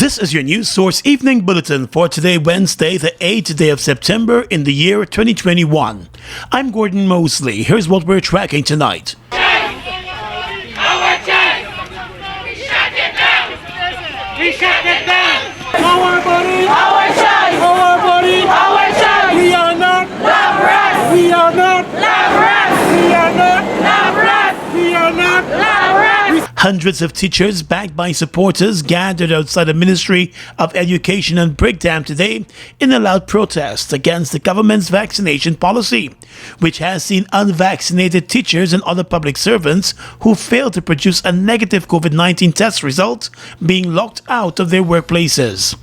This is your news source evening bulletin for today, Wednesday, the 8th day of September in the year 2021. I'm Gordon Mosley. Here's what we're tracking tonight. We shut it down! Our body! Our choice! Our body! Our choice! We are not lab rats! We are not lab rats! We are not lab rats! We are not lab rats! Hundreds of teachers, backed by supporters, gathered outside the Ministry of Education and Brickdam today in a loud protest against the government's vaccination policy, which has seen unvaccinated teachers and other public servants who failed to produce a negative COVID-19 test result being locked out of their workplaces.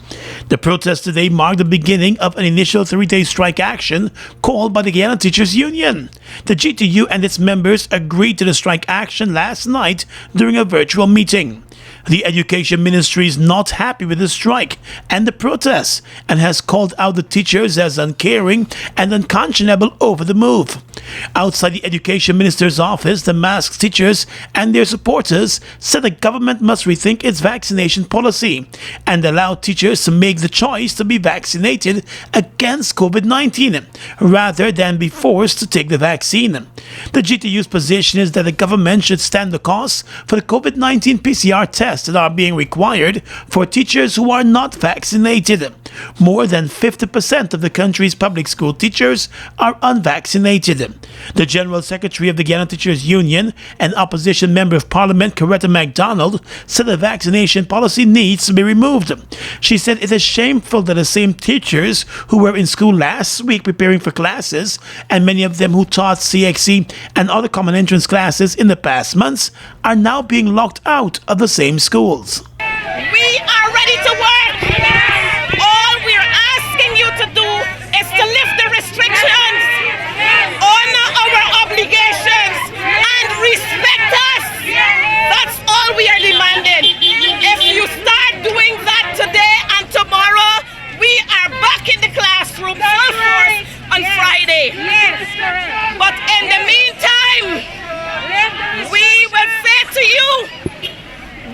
The protest today marked the beginning of an initial 3-day strike action called by the Guyana Teachers Union. The GTU and its members agreed to the strike action last night during a virtual meeting. The Education Ministry is not happy with the strike and the protests and has called out the teachers as uncaring and unconscionable over the move. Outside the Education Minister's office, the masked teachers and their supporters said the government must rethink its vaccination policy and allow teachers to make the choice to be vaccinated against COVID-19 rather than be forced to take the vaccine. The GTU's position is that the government should stand the cost for the COVID-19 PCR tests that are being required for teachers who are not vaccinated. More than 50% of the country's public school teachers are unvaccinated. The General Secretary of the Guyana Teachers Union and opposition member of Parliament, Coretta MacDonald, said the vaccination policy needs to be removed. She said it is shameful that the same teachers who were in school last week preparing for classes, and many of them who taught CXC and other common entrance classes in the past months, are now being locked out of the same schools. We are ready to work. All we're asking you to do is to lift the restrictions, honor our obligations, and respect us. That's all we are demanding. If you start doing that today and tomorrow, we are back in the classroom full force on Friday. But in the meantime, we will say to you,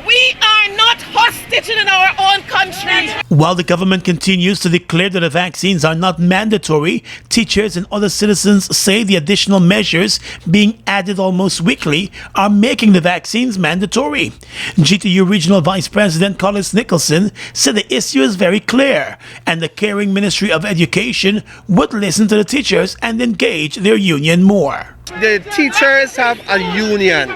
we are not hostage in our own country. While the government continues to declare that the vaccines are not mandatory, teachers and other citizens say the additional measures being added almost weekly are making the vaccines mandatory. GTU Regional Vice President Collis Nicholson said the issue is very clear and the caring Ministry of Education would listen to the teachers and engage their union more. The teachers have a union,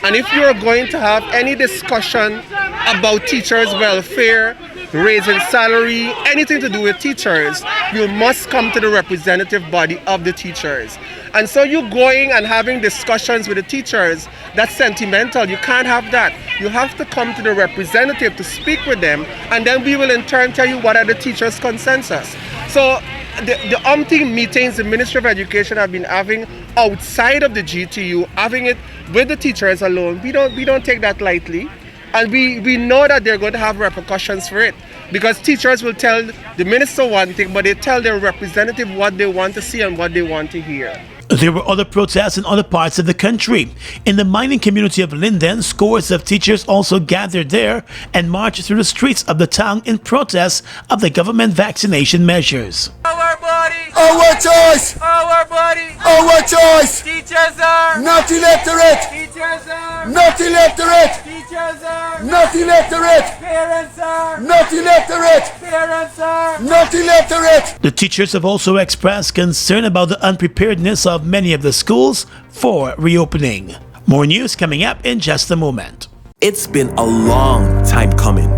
and if you're going to have any discussion about teachers' welfare, raising salary, anything to do with teachers, you must come to the representative body of the teachers. And so you going and having discussions with the teachers, that's sentimental. You can't have that. You have to come to the representative to speak with them, and then we will in turn tell you what are the teachers' consensus. So the umpteen meetings the Ministry of Education have been having outside of the GTU, having it with the teachers alone, we don't take that lightly. And we know that they're going to have repercussions for it, because teachers will tell the minister one thing, but they tell their representative what they want to see and what they want to hear. There were other protests in other parts of the country. In the mining community of Linden, scores of teachers also gathered there and marched through the streets of the town in protest of the government vaccination measures. Our body! Our choice! Our body! Our choice! Teachers are! Not illiterate! Teachers are! Not illiterate! Teachers are! Not illiterate! Parents are! Not illiterate! Parents are! Not illiterate! The teachers have also expressed concern about the unpreparedness of many of the schools for reopening. More news coming up in just a moment. It's been a long time coming.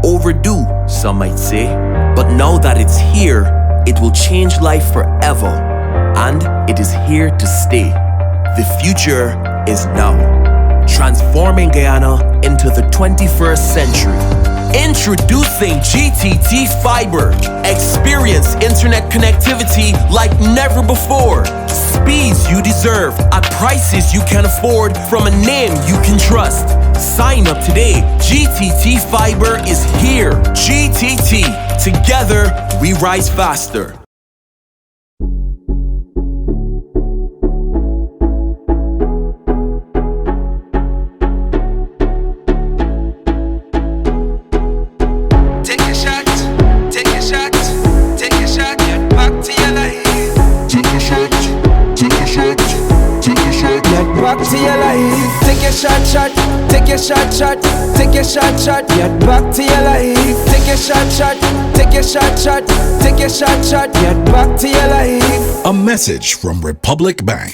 Overdue, some might say. But now that it's here, it will change life forever. And it is here to stay. The future is now. Transforming Guyana into the 21st century. Introducing GTT Fiber. Experience internet connectivity like never before. Speeds you deserve at prices you can afford from a name you can trust. Sign up today. GTT Fiber is here. GTT. Together, we rise faster. back to your life. Take your shot, take your shot, take your shot, get back to your life. Take your shot, take your shot, take your shot, get back to your life. A message from Republic Bank.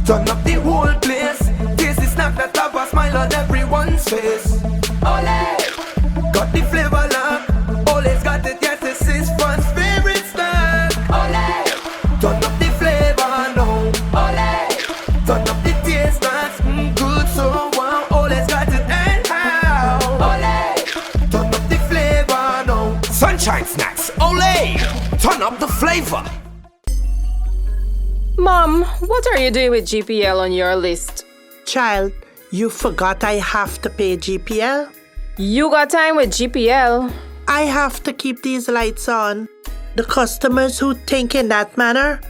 Turn up the whole place. This is not that have a smile on everyone's face. Ole, got the flavor lock. Ole's got it, yes, this is fun's favorite snack. Ole, turn up the flavor now. Ole, turn up the taste, that's good, so wow. Ole's got it anyhow. Ole, turn up the flavor now. Sunshine snacks, Ole, turn up the flavor. Mom, what are you doing with GPL on your list? Child, you forgot I have to pay GPL? You got time with GPL? I have to keep these lights on. The customers who think in that manner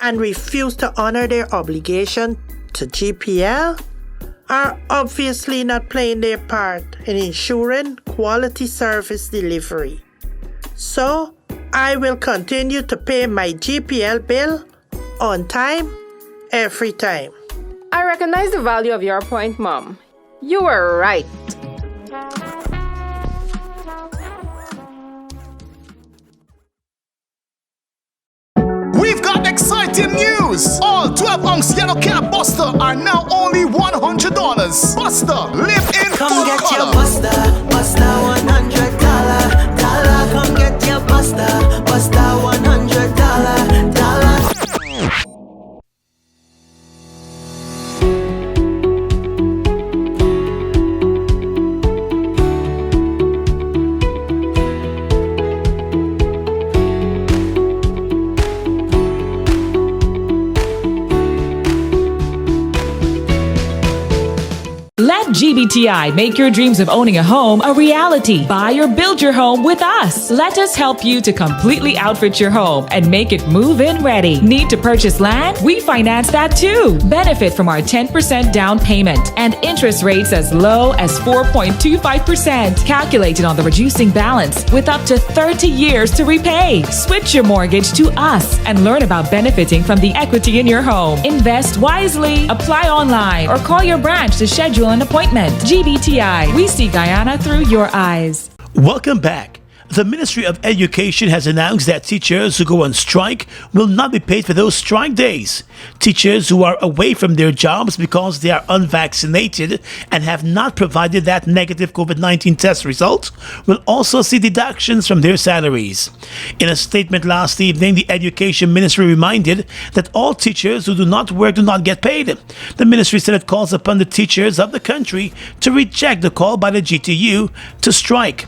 and refuse to honor their obligation to GPL are obviously not playing their part in ensuring quality service delivery. So, I will continue to pay my GPL bill on time, every time. I recognize the value of your point, Mom. You were right. We've got exciting news! All 12-ounce yellow cab Buster are now only $100. Buster, live in Come full get color. your Buster, Buster $100. Come get your Buster, Buster $100. Let GBTI make your dreams of owning a home a reality. Buy or build your home with us. Let us help you to completely outfit your home and make it move-in ready. Need to purchase land? We finance that too. Benefit from our 10% down payment and interest rates as low as 4.25%. Calculated on the reducing balance with up to 30 years to repay. Switch your mortgage to us and learn about benefiting from the equity in your home. Invest wisely. Apply online or call your branch to schedule an appointment. GBTI, we see Guyana through your eyes. Welcome back. The Ministry of Education has announced that teachers who go on strike will not be paid for those strike days. Teachers who are away from their jobs because they are unvaccinated and have not provided that negative COVID-19 test result will also see deductions from their salaries. In a statement last evening, the Education Ministry reminded that all teachers who do not work do not get paid. The ministry said it calls upon the teachers of the country to reject the call by the GTU to strike.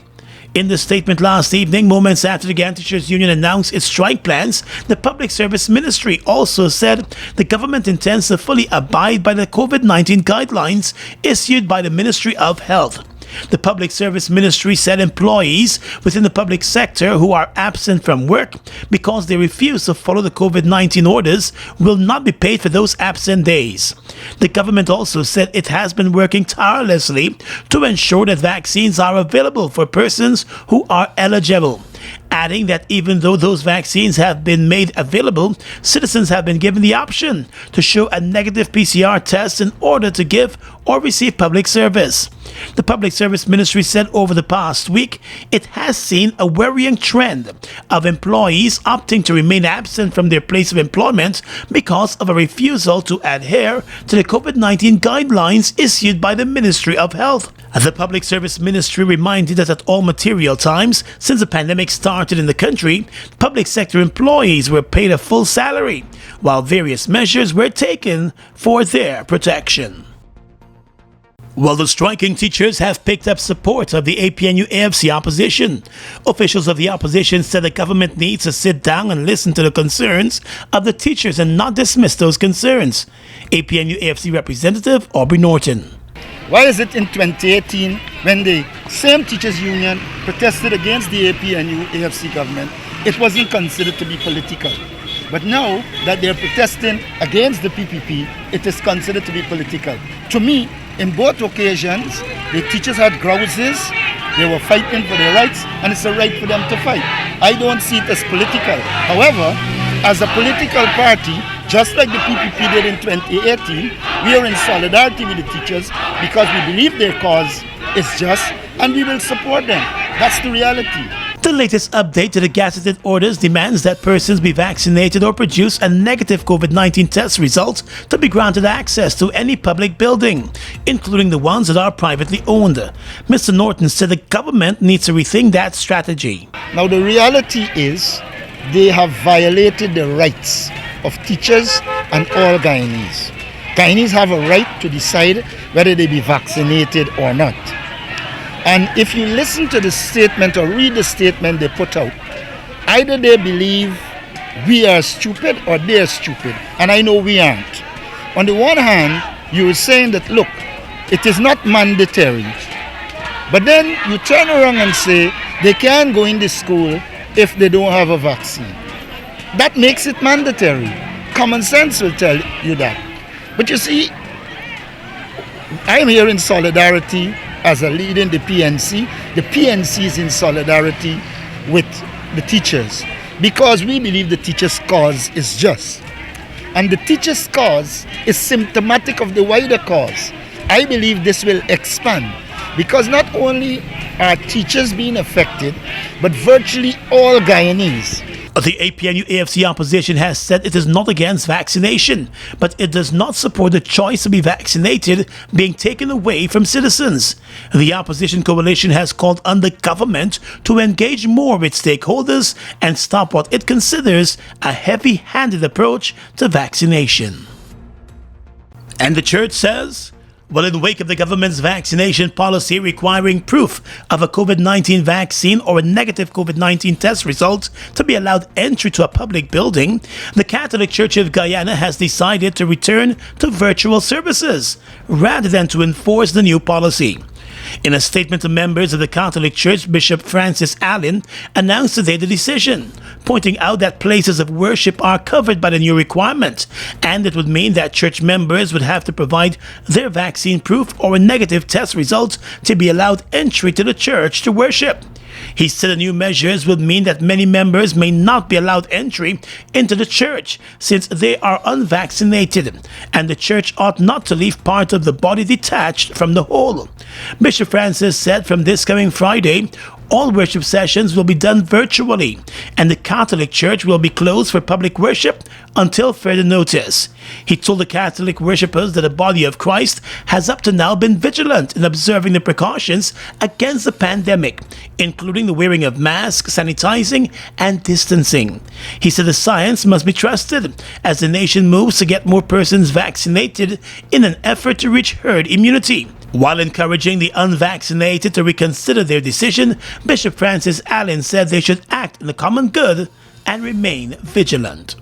In the statement last evening, moments after the Guyana Teachers Union announced its strike plans, the Public Service Ministry also said the government intends to fully abide by the COVID-19 guidelines issued by the Ministry of Health. The Public Service Ministry said employees within the public sector who are absent from work because they refuse to follow the COVID-19 orders will not be paid for those absent days. The government also said it has been working tirelessly to ensure that vaccines are available for persons who are eligible, adding that even though those vaccines have been made available, citizens have been given the option to show a negative PCR test in order to give or receive public service. The Public Service Ministry said over the past week, it has seen a worrying trend of employees opting to remain absent from their place of employment because of a refusal to adhere to the COVID-19 guidelines issued by the Ministry of Health. The Public Service Ministry reminded that at all material times since the pandemic started in the country, public sector employees were paid a full salary, while various measures were taken for their protection. Well, the striking teachers have picked up support of the APNU-AFC opposition. Officials of the opposition said the government needs to sit down and listen to the concerns of the teachers and not dismiss those concerns. APNU-AFC representative Aubrey Norton. Why is it in 2018, when the same teachers union protested against the APNU-AFC government, it wasn't considered to be political? But now that they're protesting against the PPP, it is considered to be political. To me, in both occasions, the teachers had grouses, they were fighting for their rights, and it's a right for them to fight. I don't see it as political. However, as a political party, just like the PPP did in 2018, we are in solidarity with the teachers because we believe their cause is just and we will support them. That's the reality. The latest update to the gazetted orders demands that persons be vaccinated or produce a negative COVID-19 test result to be granted access to any public building, including the ones that are privately owned. Mr. Norton said the government needs to rethink that strategy. Now the reality is they have violated the rights of teachers and all Guyanese. Guyanese have a right to decide whether they be vaccinated or not. And if you listen to the statement or read the statement they put out, either they believe we are stupid or they're stupid. And I know we aren't. On the one hand, you were saying that, look, it is not mandatory. But then you turn around and say they can't go in the school if they don't have a vaccine. That makes it mandatory. Common sense will tell you that. But you see, I'm here in solidarity as a leader in the PNC. The PNC is in solidarity with the teachers because we believe the teachers' cause is just. And the teachers' cause is symptomatic of the wider cause. I believe this will expand because not only are teachers being affected, but virtually all Guyanese. The APNU-AFC opposition has said it is not against vaccination, but it does not support the choice to be vaccinated being taken away from citizens. The opposition coalition has called on the government to engage more with stakeholders and stop what it considers a heavy-handed approach to vaccination. And the church says, well, in the wake of the government's vaccination policy requiring proof of a COVID-19 vaccine or a negative COVID-19 test result to be allowed entry to a public building, the Catholic Church of Guyana has decided to return to virtual services rather than to enforce the new policy. In a statement to members of the Catholic Church, Bishop Francis Allen announced today the decision, pointing out that places of worship are covered by the new requirement, and it would mean that church members would have to provide their vaccine proof or a negative test result to be allowed entry to the church to worship. He said the new measures would mean that many members may not be allowed entry into the church since they are unvaccinated, and the church ought not to leave part of the body detached from the whole. Bishop Francis said from this coming Friday, all worship sessions will be done virtually, and the Catholic Church will be closed for public worship until further notice. He told the Catholic worshippers that the body of Christ has up to now been vigilant in observing the precautions against the pandemic, including the wearing of masks, sanitizing, and distancing. He said the science must be trusted as the nation moves to get more persons vaccinated in an effort to reach herd immunity. While encouraging the unvaccinated to reconsider their decision, Bishop Francis Allen said they should act in the common good and remain vigilant.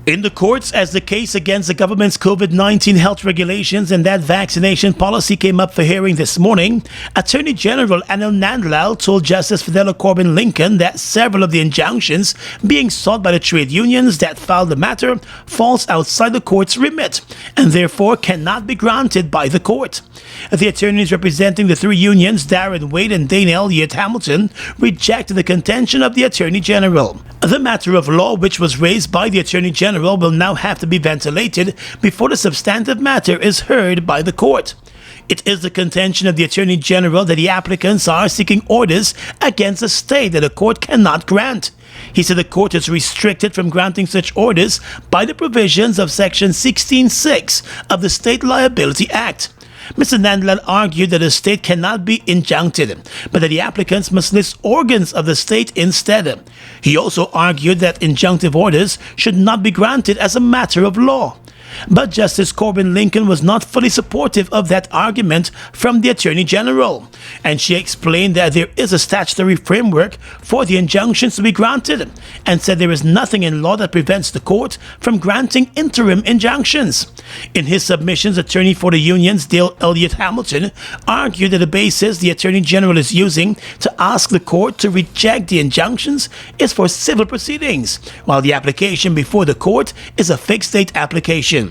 In the courts, as the case against the government's COVID-19 health regulations and that vaccination policy came up for hearing this morning, Attorney General Anil Nandlal told Justice Fidelio Corbin Lincoln that several of the injunctions being sought by the trade unions that filed the matter falls outside the court's remit and therefore cannot be granted by the court. The attorneys representing the three unions, Darren Wade and Dane Elliott Hamilton, rejected the contention of the Attorney General. The matter of law which was raised by the Attorney General will now have to be ventilated before the substantive matter is heard by the court. It is the contention of the Attorney General that the applicants are seeking orders against the state that the court cannot grant. He said the court is restricted from granting such orders by the provisions of Section 16(6) of the State Liability Act. Mr. Nandlal argued that the state cannot be injuncted, but that the applicants must list organs of the state instead. He also argued that injunctive orders should not be granted as a matter of law. But Justice Corbin Lincoln was not fully supportive of that argument from the Attorney General, and she explained that there is a statutory framework for the injunctions to be granted, and said there is nothing in law that prevents the court from granting interim injunctions. In his submissions, attorney for the unions, Dale Elliott Hamilton, argued that the basis the Attorney General is using to ask the court to reject the injunctions is for civil proceedings, while the application before the court is a fixed date application.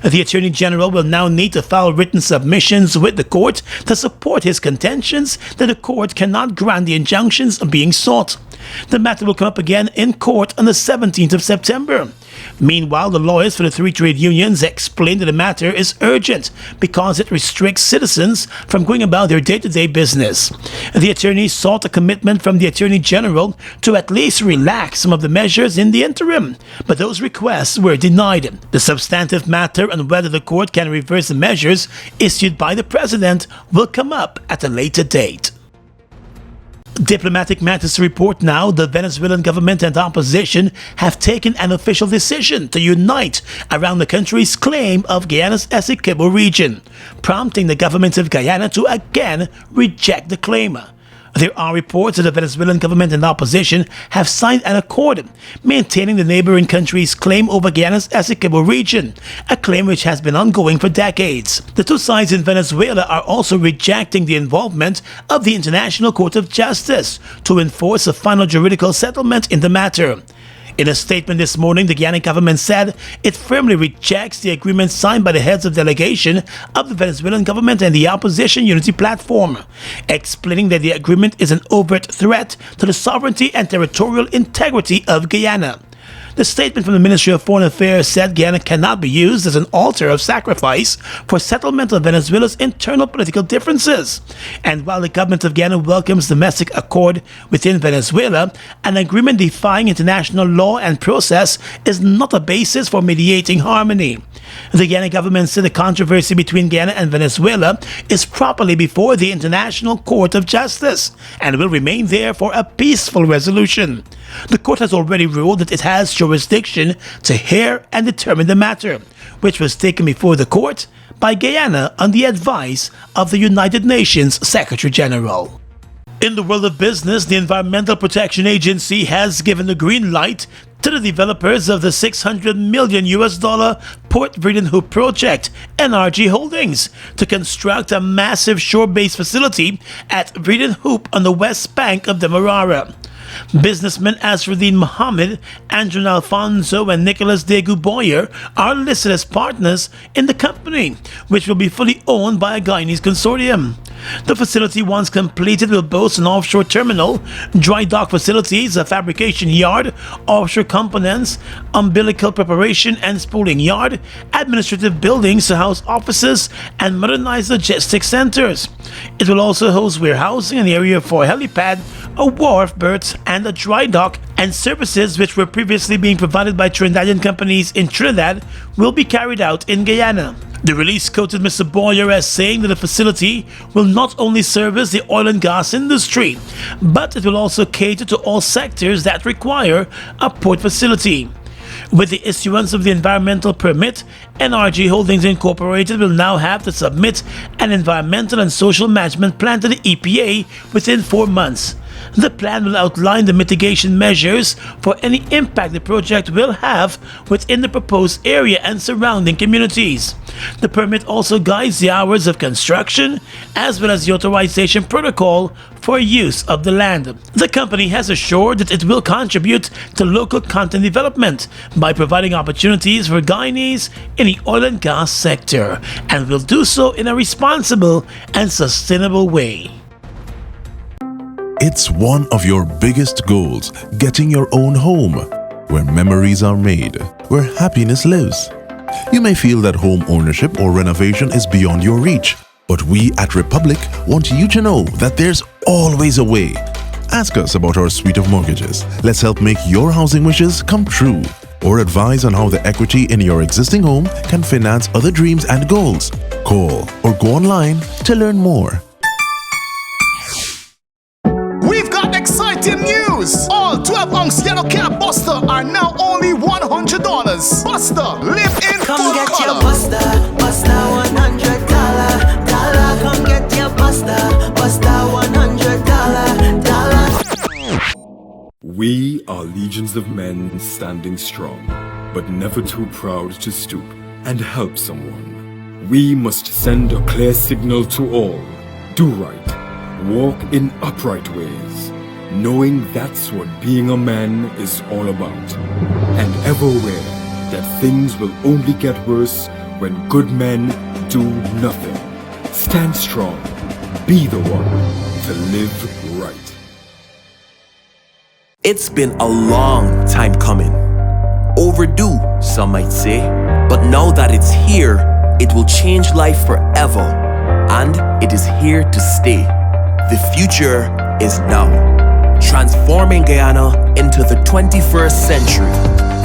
The Attorney General will now need to file written submissions with the court to support his contentions that the court cannot grant the injunctions being sought. The matter will come up again in court on the 17th of September. Meanwhile, the lawyers for the three trade unions explained that the matter is urgent because it restricts citizens from going about their day-to-day business. The attorneys sought a commitment from the Attorney General to at least relax some of the measures in the interim, but those requests were denied. The substantive matter on whether the court can reverse the measures issued by the President will come up at a later date. Diplomatic matters report now the Venezuelan government and opposition have taken an official decision to unite around the country's claim of Guyana's Essequibo region, prompting the government of Guyana to again reject the claim. There are reports that the Venezuelan government and opposition have signed an accord maintaining the neighboring country's claim over Guyana's Essequibo region, a claim which has been ongoing for decades. The two sides in Venezuela are also rejecting the involvement of the International Court of Justice to enforce a final juridical settlement in the matter. In a statement this morning, the Guyana government said it firmly rejects the agreement signed by the heads of delegation of the Venezuelan government and the opposition unity platform, explaining that the agreement is an overt threat to the sovereignty and territorial integrity of Guyana. The statement from the Ministry of Foreign Affairs said Guyana cannot be used as an altar of sacrifice for settlement of Venezuela's internal political differences. And while the government of Guyana welcomes domestic accord within Venezuela, an agreement defying international law and process is not a basis for mediating harmony. The Guyana government said the controversy between Guyana and Venezuela is properly before the International Court of Justice and will remain there for a peaceful resolution. The court has already ruled that it has jurisdiction to hear and determine the matter, which was taken before the court by Guyana on the advice of the United Nations Secretary General. In the world of business, the Environmental Protection Agency has given the green light to the developers of the $600 million Port Vreeden Hoop project, NRG Holdings, to construct a massive shore-based facility at Vreeden Hoop on the west bank of Demerara. Businessmen Asruddin Mohammed, Andrew Alfonso, and Nicholas Degu Boyer are listed as partners in the company, which will be fully owned by a Guyanese consortium. The facility, once completed, will boast an offshore terminal, dry dock facilities, a fabrication yard, offshore components, umbilical preparation and spooling yard, administrative buildings to house offices, and modernized logistics centers. It will also host warehousing, an area for a helipad, a wharf, berths, and a dry dock, and services which were previously being provided by Trinidadian companies in Trinidad will be carried out in Guyana. The release quoted Mr. Boyer as saying that the facility will not only service the oil and gas industry, but it will also cater to all sectors that require a port facility. With the issuance of the environmental permit, NRG Holdings Incorporated will now have to submit an environmental and social management plan to the EPA within 4 months. The plan will outline the mitigation measures for any impact the project will have within the proposed area and surrounding communities. The permit also guides the hours of construction as well as the authorization protocol for use of the land. The company has assured that it will contribute to local content development by providing opportunities for Guyanese in the oil and gas sector, and will do so in a responsible and sustainable way. It's one of your biggest goals, getting your own home, where memories are made, where happiness lives. You may feel that home ownership or renovation is beyond your reach, but we at Republic want you to know that there's always a way. Ask us about our suite of mortgages. Let's help make your housing wishes come true. Or advise on how the equity in your existing home can finance other dreams and goals. Call or go online to learn more. We've got exciting news! All 12-ounce yellow cab Buster are now only $100. Buster, live in Come full get color. your Buster, Buster $100. Come get your Buster, Buster $100. We are legions of men standing strong, but never too proud to stoop and help someone. We must send a clear signal to all. Do right, walk in upright ways, knowing that's what being a man is all about. And ever aware that things will only get worse when good men do nothing. Stand strong, be the one to live right. It's been a long time coming. Overdue, some might say. But now that it's here, it will change life forever. And it is here to stay. The future is now. Transforming Guyana into the 21st century.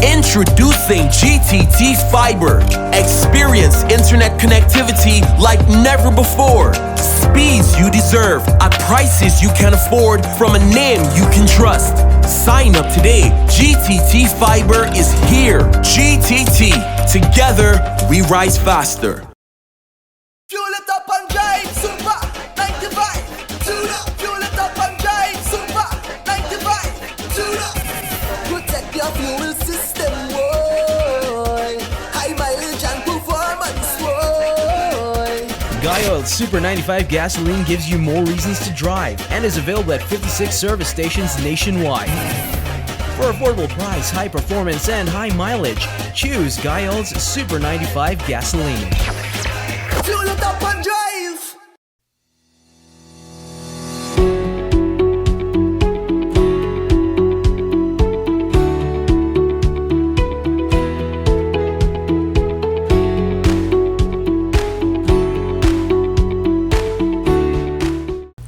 Introducing GTT Fiber. Experience internet connectivity like never before. Speeds you deserve at prices you can afford from a name you can trust. Sign up today. GTT Fiber is here. GTT. Together, we rise faster. Fuel it up and drive, super 95. Tune up. Fuel it up and drive, super 95. Tune up. Protect your fuel system, boy. High mileage and performance, boy. Guy Oil Super 95 gasoline gives you more reasons to drive and is available at 56 service stations nationwide. For affordable price, high performance, and high mileage, choose Guy Oil's Super 95 gasoline. Fuel it up and drive.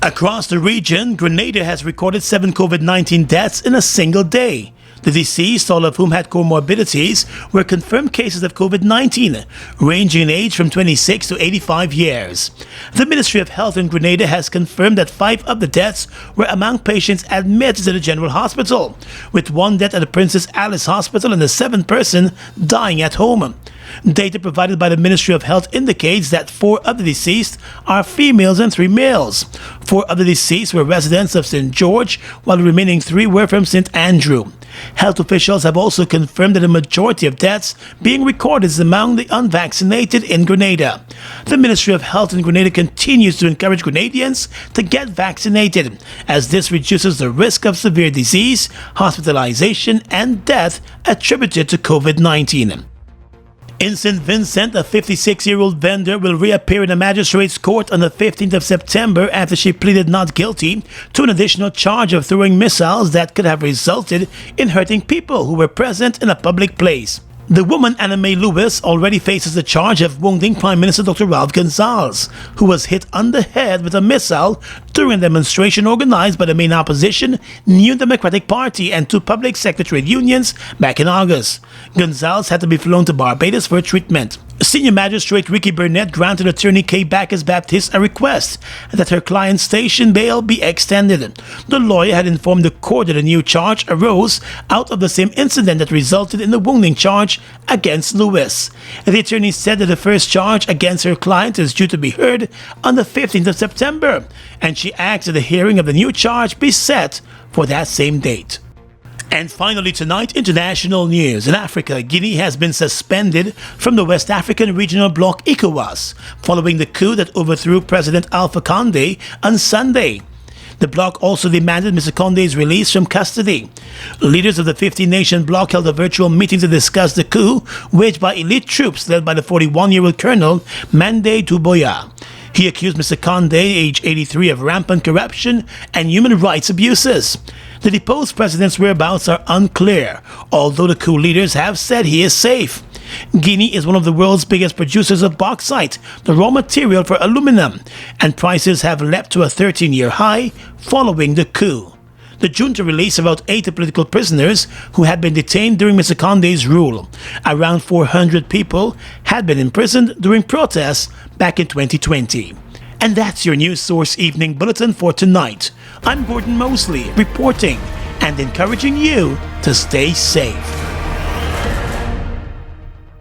Across the region, Grenada has recorded 7 COVID-19 deaths in a single day. The deceased, all of whom had comorbidities, were confirmed cases of COVID-19, ranging in age from 26 to 85 years. The Ministry of Health in Grenada has confirmed that 5 of the deaths were among patients admitted to the General Hospital, with 1 death at the Princess Alice Hospital and the 7th person dying at home. Data provided by the Ministry of Health indicates that 4 of the deceased are females and 3 males. 4 of the deceased were residents of St. George, while the remaining 3 were from St. Andrew. Health officials have also confirmed that the majority of deaths being recorded is among the unvaccinated in Grenada. The Ministry of Health in Grenada continues to encourage Grenadians to get vaccinated, as this reduces the risk of severe disease, hospitalization, and death attributed to COVID-19. In St. Vincent, a 56-year-old vendor will reappear in a magistrate's court on the 15th of September after she pleaded not guilty to an additional charge of throwing missiles that could have resulted in hurting people who were present in a public place. The woman, Anna Mae Lewis, already faces the charge of wounding Prime Minister Dr. Ralph Gonsalves, who was hit on the head with a missile during a demonstration organized by the main opposition, New Democratic Party, and 2 public sector trade unions back in August. Gonsalves had to be flown to Barbados for treatment. Senior Magistrate Ricky Burnett granted attorney Kay Bacchus-Baptiste a request that her client's station bail be extended. The lawyer had informed the court that a new charge arose out of the same incident that resulted in the wounding charge against Lewis. The attorney said that the first charge against her client is due to be heard on the 15th of September, and she asked that the hearing of the new charge be set for that same date. And finally tonight, international news. In Africa, Guinea has been suspended from the West African Regional Bloc ECOWAS following the coup that overthrew President Alpha Condé on Sunday. The bloc also demanded Mr. Condé's release from custody. Leaders of the 15-nation bloc held a virtual meeting to discuss the coup waged by elite troops led by the 41-year-old Colonel Mande Doumbouya. He accused Mr. Condé, age 83, of rampant corruption and human rights abuses. The deposed president's whereabouts are unclear, although the coup leaders have said he is safe. Guinea is one of the world's biggest producers of bauxite, the raw material for aluminum, and prices have leapt to a 13-year high following the coup. The junta released about 80 political prisoners who had been detained during Mr. Condé's rule. Around 400 people had been imprisoned during protests back in 2020. And that's your News Source Evening Bulletin for tonight. I'm Gordon Mosley, reporting and encouraging you to stay safe.